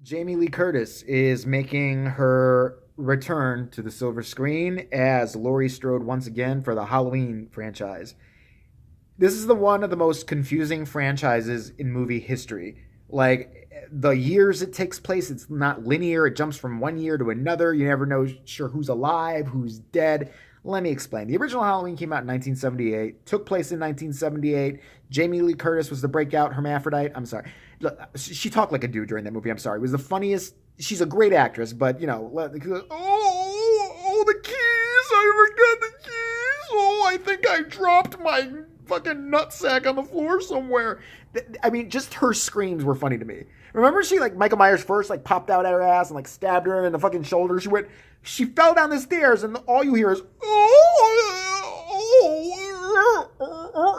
Jamie Lee Curtis is making her return to the silver screen as Laurie Strode once again for the Halloween franchise. This is the one of the most confusing franchises in movie history. Like the years it takes place, it's not linear. It jumps from one year to another. You never know sure who's alive, who's dead. Let me explain. The original Halloween came out in 1978, took place in 1978. Jamie Lee Curtis was the breakout hermaphrodite. I'm sorry. Look, she talked like a dude during that movie. I'm sorry. It was the funniest. She's a great actress, but you know, oh, the keys. I forgot the keys. Oh, I think I dropped my fucking nutsack on the floor somewhere. I mean, just her screams were funny to me. Remember she like Michael Myers first like popped out at her ass and like stabbed her in the fucking shoulder. She fell down the stairs and all you hear is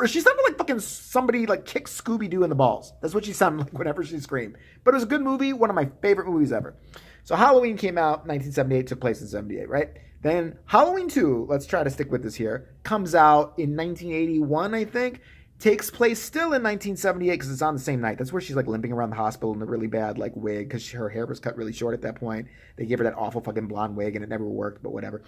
she sounded like fucking somebody like kicked Scooby-Doo in the balls. That's what she sounded like whenever she screamed. But it was a good movie, one of my favorite movies ever. So Halloween came out 1978, took place in 78, right? Then Halloween 2, let's try to stick with this here, comes out in 1981, I think. Takes place still in 1978 because it's on the same night. That's where she's like limping around the hospital in a really bad like wig because her hair was cut really short at that point. They gave her that awful fucking blonde wig and it never worked, but whatever.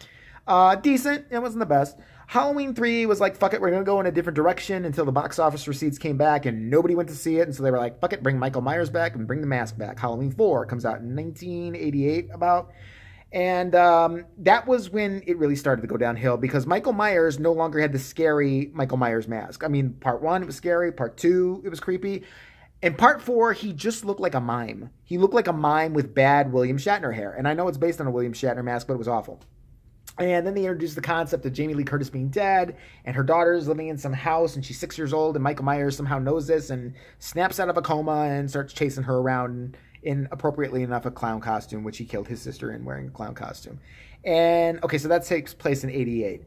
Decent. It wasn't the best. Halloween 3 was like, fuck it, we're going to go in a different direction until the box office receipts came back and nobody went to see it. And so they were like, fuck it, bring Michael Myers back and bring the mask back. Halloween 4 comes out in 1988 about. And that was when it really started to go downhill because Michael Myers no longer had the scary Michael Myers mask. I mean, part 1, it was scary. Part 2, it was creepy. In part 4, he just looked like a mime. He looked like a mime with bad William Shatner hair. And I know it's based on a William Shatner mask, but it was awful. And then they introduced the concept of Jamie Lee Curtis being dead and her daughter's living in some house and she's 6 years old and Michael Myers somehow knows this and snaps out of a coma and starts chasing her around in, appropriately enough, a clown costume, which he killed his sister in wearing a clown costume. And, okay, so that takes place in 88.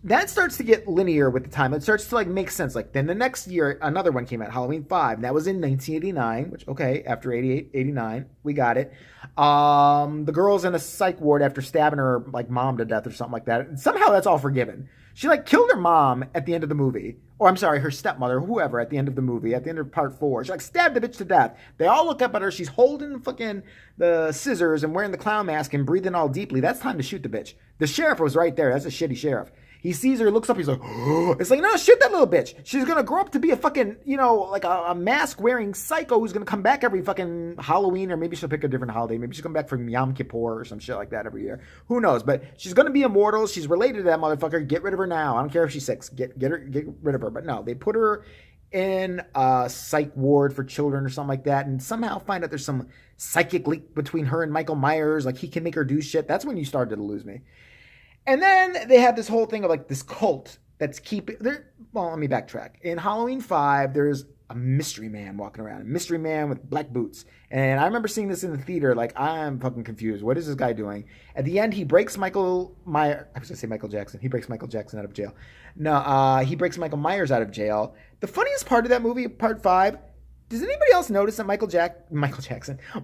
That starts to get linear with the time. It starts to, like, make sense. Like, then the next year, another one came out, Halloween 5. And that was in 1989, which, okay, after 88, 89, we got it. The girl's in a psych ward after stabbing her, like, mom to death or something like that. And somehow that's all forgiven. She, like, killed her mom at the end of the movie. Or, I'm sorry, her stepmother, whoever, at the end of the movie, at the end of part 4. She, like, stabbed the bitch to death. They all look up at her. She's holding fucking the scissors and wearing the clown mask and breathing all deeply. That's time to shoot the bitch. The sheriff was right there. That's a shitty sheriff. He sees her, looks up, he's like, oh. It's like, no, shoot that little bitch. She's going to grow up to be a fucking, you know, like a mask-wearing psycho who's going to come back every fucking Halloween, or maybe she'll pick a different holiday. Maybe she'll come back from Yom Kippur or some shit like that every year. Who knows? But she's going to be immortal. She's related to that motherfucker. Get rid of her now. I don't care if she's 6. Get rid of her. But no, they put her in a psych ward for children or something like that, and somehow find out there's some psychic link between her and Michael Myers. Like, he can make her do shit. That's when you started to lose me. And then they have this whole thing of like this cult that's keeping. Well, let me backtrack. In Halloween 5, there's a mystery man walking around, a mystery man with black boots. And I remember seeing this in the theater. Like, I'm fucking confused. What is this guy doing? At the end, he breaks Michael Myers. I was going to say Michael Jackson. He breaks Michael Jackson out of jail. No, he breaks Michael Myers out of jail. The funniest part of that movie, part 5. Does anybody else notice that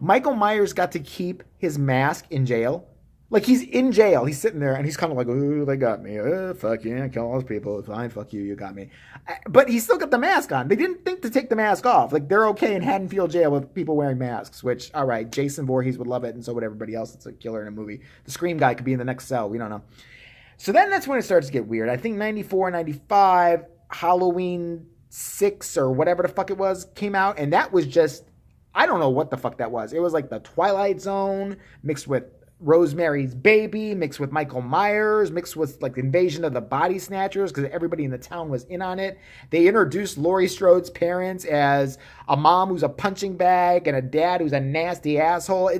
Michael Myers got to keep his mask in jail? Like, he's in jail. He's sitting there, and he's kind of like, ooh, they got me. Fuck yeah, kill all those people. Fine, fuck you, you got me. But he's still got the mask on. They didn't think to take the mask off. Like, they're okay in Haddonfield jail with people wearing masks, which, all right, Jason Voorhees would love it, and so would everybody else that's a killer in a movie. The Scream guy could be in the next cell. We don't know. So then that's when it starts to get weird. I think 94, 95, Halloween 6 or whatever the fuck it was came out, and that was just, I don't know what the fuck that was. It was like the Twilight Zone mixed with Rosemary's Baby, mixed with Michael Myers, mixed with like the Invasion of the Body Snatchers, because everybody in the town was in on it. They introduced Laurie Strode's parents as a mom who's a punching bag and a dad who's a nasty asshole.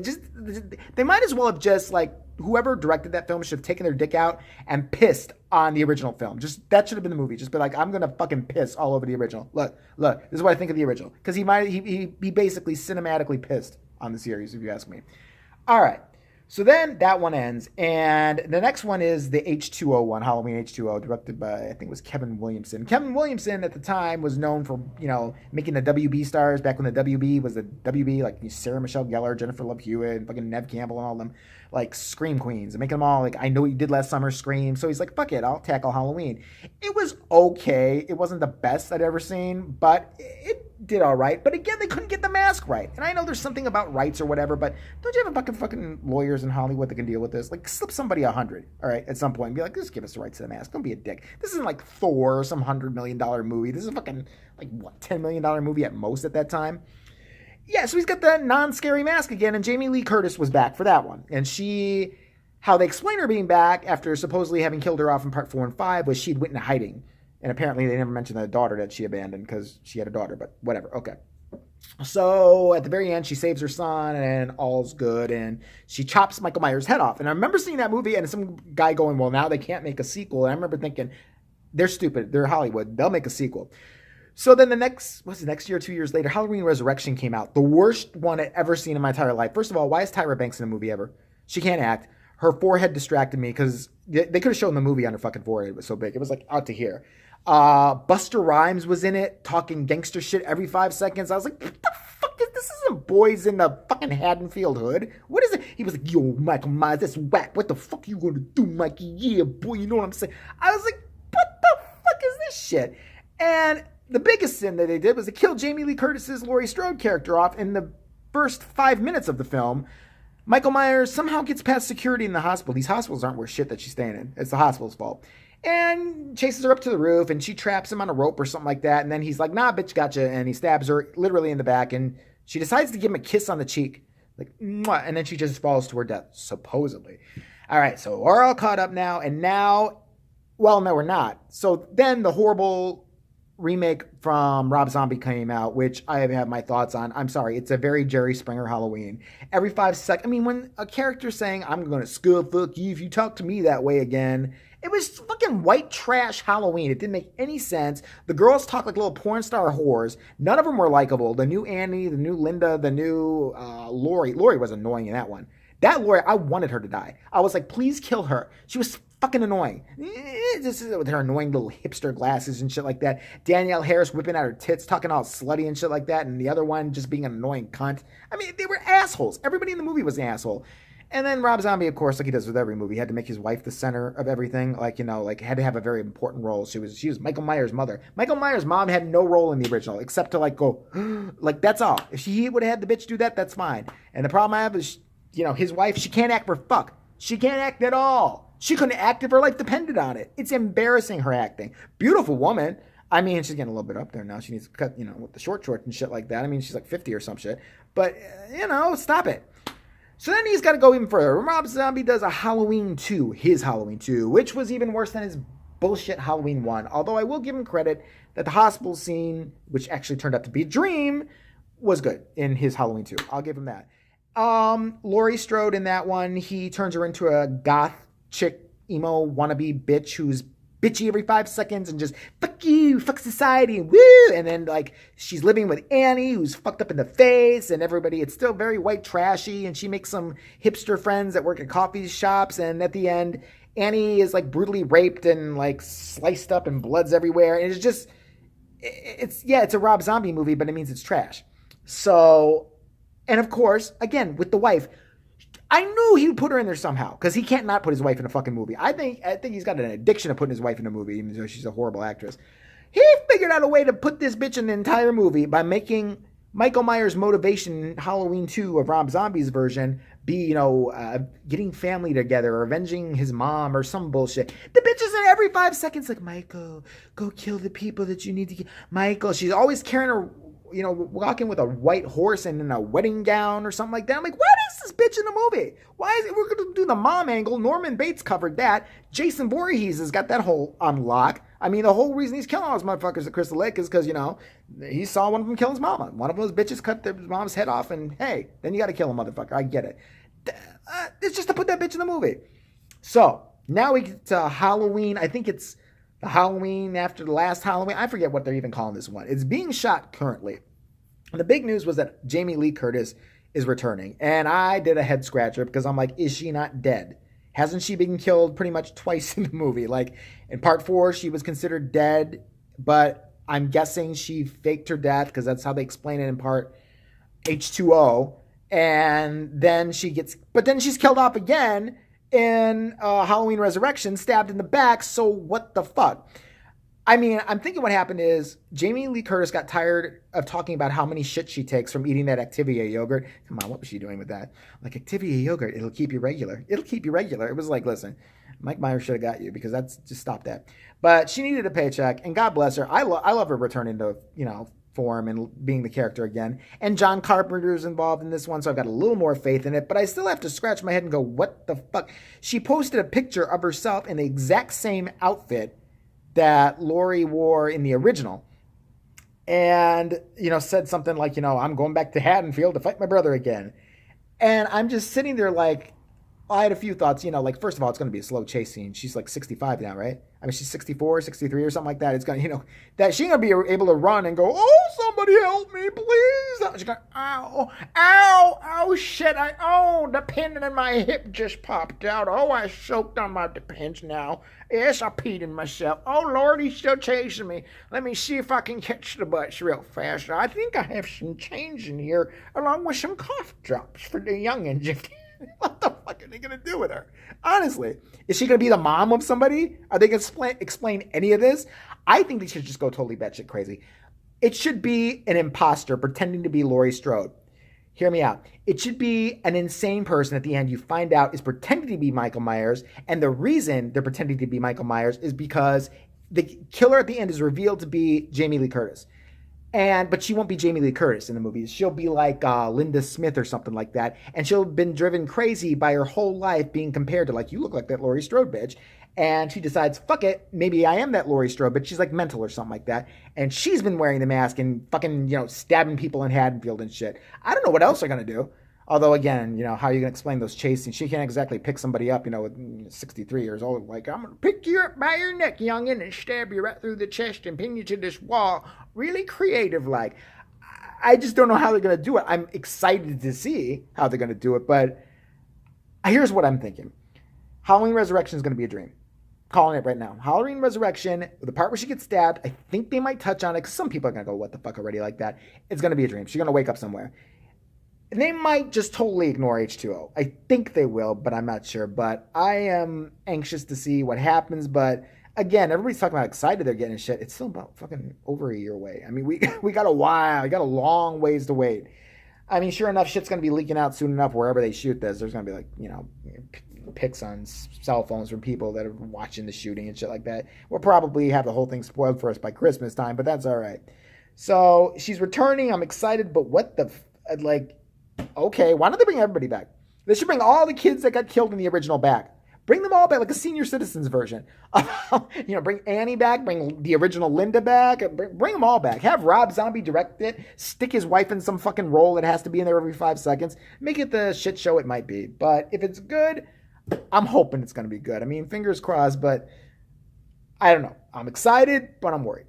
They might as well have just like, whoever directed that film should have taken their dick out and pissed on the original film. Just, that should have been the movie. Just be like, I'm gonna fucking piss all over the original. Look, this is what I think of the original. Because he basically cinematically pissed on the series, if you ask me. All right. So then that one ends, and the next one is the H2O one, Halloween H2O, directed by, I think it was Kevin Williamson. Kevin Williamson at the time was known for, you know, making the WB stars back when the WB was the WB, like Sarah Michelle Gellar, Jennifer Love Hewitt, fucking Neve Campbell and all them, like Scream Queens, and making them all like, I Know What You Did Last Summer, Scream. So he's like, fuck it, I'll tackle Halloween. It was okay. It wasn't the best I'd ever seen, but it did all right, but again, they couldn't get the mask right. And I know there's something about rights or whatever, but don't you have a fucking lawyers in Hollywood that can deal with this? Like, slip somebody 100, all right, at some point, and be like, just give us the rights to the mask. Don't be a dick. This isn't like Thor or some $100 million movie. This is a fucking, like, what, $10 million movie at most at that time? Yeah, so he's got the non-scary mask again, and Jamie Lee Curtis was back for that one. And how they explain her being back after supposedly having killed her off in part 4 and 5 was she'd went into hiding. And apparently they never mentioned the daughter that she abandoned because she had a daughter, but whatever. Okay. So at the very end, she saves her son and all's good. And she chops Michael Myers' head off. And I remember seeing that movie and some guy going, well, now they can't make a sequel. And I remember thinking, they're stupid. They're Hollywood. They'll make a sequel. So then next year, 2 years later, Halloween Resurrection came out. The worst one I'd ever seen in my entire life. First of all, why is Tyra Banks in a movie ever? She can't act. Her forehead distracted me because they could have shown the movie on her fucking forehead. It was so big. It was like out to here. Buster Rhymes was in it, talking gangster shit every 5 seconds. I was like, what the fuck is this? Isn't Boys in the fucking Haddonfield Hood? What is it? He was like, yo, Michael Myers, that's whack. What the fuck you gonna do, Mikey? Yeah, boy, you know what I'm saying? I was like, what the fuck is this shit? And the biggest sin that they did was to kill Jamie Lee Curtis's Laurie Strode character off in the first 5 minutes of the film. Michael Myers somehow gets past security in the hospital. These hospitals aren't worth shit that she's staying in. It's the hospital's fault. And chases her up to the roof, and she traps him on a rope or something like that. And then he's like, nah, bitch, gotcha. And he stabs her literally in the back. And she decides to give him a kiss on the cheek. Like, mwah, and then she just falls to her death, supposedly. All right, so we're all caught up now. And now, well, no, we're not. So then the horrible remake from Rob Zombie came out, which I have my thoughts on. I'm sorry, it's a very Jerry Springer Halloween. Every 5 seconds, I mean, when a character's saying, I'm going to skull fuck you if you talk to me that way again, it was fucking white trash Halloween. It didn't make any sense. The girls talk like little porn star whores. None of them were likable. The new Annie, the new Linda, the new Lori. Lori was annoying in that one. That Lori, I wanted her to die. I was like, please kill her. She was fucking annoying. This is with her annoying little hipster glasses and shit like that. Danielle Harris whipping out her tits, talking all slutty and shit like that. And the other one just being an annoying cunt. I mean, they were assholes. Everybody in the movie was an asshole. And then Rob Zombie, of course, like he does with every movie, had to make his wife the center of everything. Like, you know, like had to have a very important role. She was Michael Myers' mother. Michael Myers' mom had no role in the original except to like go, like that's all. If he would have had the bitch do that, that's fine. And the problem I have is, you know, his wife, she can't act for fuck. She can't act at all. She couldn't act if her life depended on it. It's embarrassing, her acting. Beautiful woman. I mean, she's getting a little bit up there now. She needs to cut, you know, with the short shorts and shit like that. I mean, she's like 50 or some shit. But, you know, stop it. So then he's got to go even further. Rob Zombie does a Halloween 2, his Halloween 2, which was even worse than his bullshit Halloween 1. Although I will give him credit that the hospital scene, which actually turned out to be a dream, was good in his Halloween 2. I'll give him that. Laurie Strode in that one, he turns her into a goth chick, emo, wannabe bitch who's bitchy every 5 seconds and just, fuck you, fuck society, woo! And then, like, she's living with Annie, who's fucked up in the face, and everybody, it's still very white trashy, and she makes some hipster friends that work at coffee shops, and at the end, Annie is, like, brutally raped and, like, sliced up and blood's everywhere, and it's just, it's a Rob Zombie movie, but it means it's trash. So, and of course, again, with the wife, I knew he would put her in there somehow because he can't not put his wife in a fucking movie. I think he's got an addiction to putting his wife in a movie, even though she's a horrible actress. He figured out a way to put this bitch in the entire movie by making Michael Myers' motivation in Halloween 2 of Rob Zombie's version be, you know, getting family together or avenging his mom or some bullshit. The bitch is in every 5 seconds like, Michael, go kill the people that you need to kill. Michael, she's always carrying her, you know, walking with a white horse and in a wedding gown or something like that. I'm like, what is this bitch in the movie? Why is it? We're going to do the mom angle. Norman Bates covered that. Jason Voorhees has got that whole unlock. I mean, the whole reason he's killing all those motherfuckers at Crystal Lake is because, you know, he saw one of them kill his mama. One of those bitches cut their mom's head off and, hey, then you got to kill a motherfucker. I get it. It's just to put that bitch in the movie. So, now we get to Halloween. I think it's the Halloween after the last Halloween. I forget what they're even calling this one. It's being shot currently. And the big news was that Jamie Lee Curtis is returning. And I did a head scratcher because I'm like, is she not dead? Hasn't she been killed pretty much twice in the movie? Like in part 4, she was considered dead, but I'm guessing she faked her death because that's how they explain it in part H2O. And then then she's killed off again in Halloween Resurrection, stabbed in the back. So what the fuck? I mean, I'm thinking what happened is Jamie Lee Curtis got tired of talking about how many shit she takes from eating that Activia yogurt. Come on, what was she doing with that? Like, Activia yogurt, it'll keep you regular. It'll keep you regular. It was like, listen, Mike Myers should have got you because that's just stop that. But she needed a paycheck, and God bless her. I love her returning to, form and being the character again. And John Carpenter's involved in this one, so I've got a little more faith in it. But I still have to scratch my head and go, what the fuck? She posted a picture of herself in the exact same outfit that Laurie wore in the original, and said something like, I'm going back to Haddonfield to fight my brother again. And I'm just sitting there like, I had a few thoughts, like, first of all, it's going to be a slow chase scene. She's like 65 now, right? I mean, she's 64, 63 or something like that. It's going to, that she's going to be able to run and go, oh, somebody help me, please. She's going, ow, ow, oh, shit, the pin in my hip just popped out. Oh, I choked on my pins now. Yes, I peed in myself. Oh, Lord, he's still chasing me. Let me see if I can catch the bus real fast. I think I have some change in here, along with some cough drops for the youngins. What the fuck are they going to do with her? Honestly, is she going to be the mom of somebody? Are they going to explain any of this? I think they should just go totally batshit crazy. It should be an imposter pretending to be Laurie Strode. Hear me out. It should be an insane person at the end you find out is pretending to be Michael Myers, and the reason they're pretending to be Michael Myers is because the killer at the end is revealed to be Jamie Lee Curtis. But she won't be Jamie Lee Curtis in the movies. She'll be like Linda Smith or something like that. And she'll have been driven crazy by her whole life being compared to, like, you look like that Laurie Strode bitch. And she decides, fuck it, maybe I am that Laurie Strode, but she's like mental or something like that. And she's been wearing the mask and fucking, stabbing people in Haddonfield and shit. I don't know what else they're going to do. Although, again, how are you going to explain those chase scenes? She can't exactly pick somebody up, with 63 years old. Like, I'm going to pick you up by your neck, youngin', and stab you right through the chest and pin you to this wall. Really creative, like. I just don't know how they're going to do it. I'm excited to see how they're going to do it, but here's what I'm thinking. Halloween Resurrection is going to be a dream. Calling it right now. Halloween Resurrection, the part where she gets stabbed, I think they might touch on it, because some people are going to go, what the fuck already like that. It's going to be a dream. She's going to wake up somewhere. They might just totally ignore H2O. I think they will, but I'm not sure. But I am anxious to see what happens. But again, everybody's talking about excited they're getting shit. It's still about fucking over a year away. I mean, we got a while. We got a long ways to wait. I mean, sure enough, shit's going to be leaking out soon enough wherever they shoot this. There's going to be like, pics on cell phones from people that are watching the shooting and shit like that. We'll probably have the whole thing spoiled for us by Christmas time, but that's all right. So she's returning. I'm excited, but what the, okay, why don't they bring everybody back? They should bring all the kids that got killed in the original back. Bring them all back, like a senior citizens version. Bring Annie back, bring the original Linda back, bring them all back. Have Rob Zombie direct it, stick his wife in some fucking role that has to be in there every 5 seconds. Make it the shit show it might be. But if it's good, I'm hoping it's going to be good. I mean, fingers crossed, but I don't know. I'm excited, but I'm worried.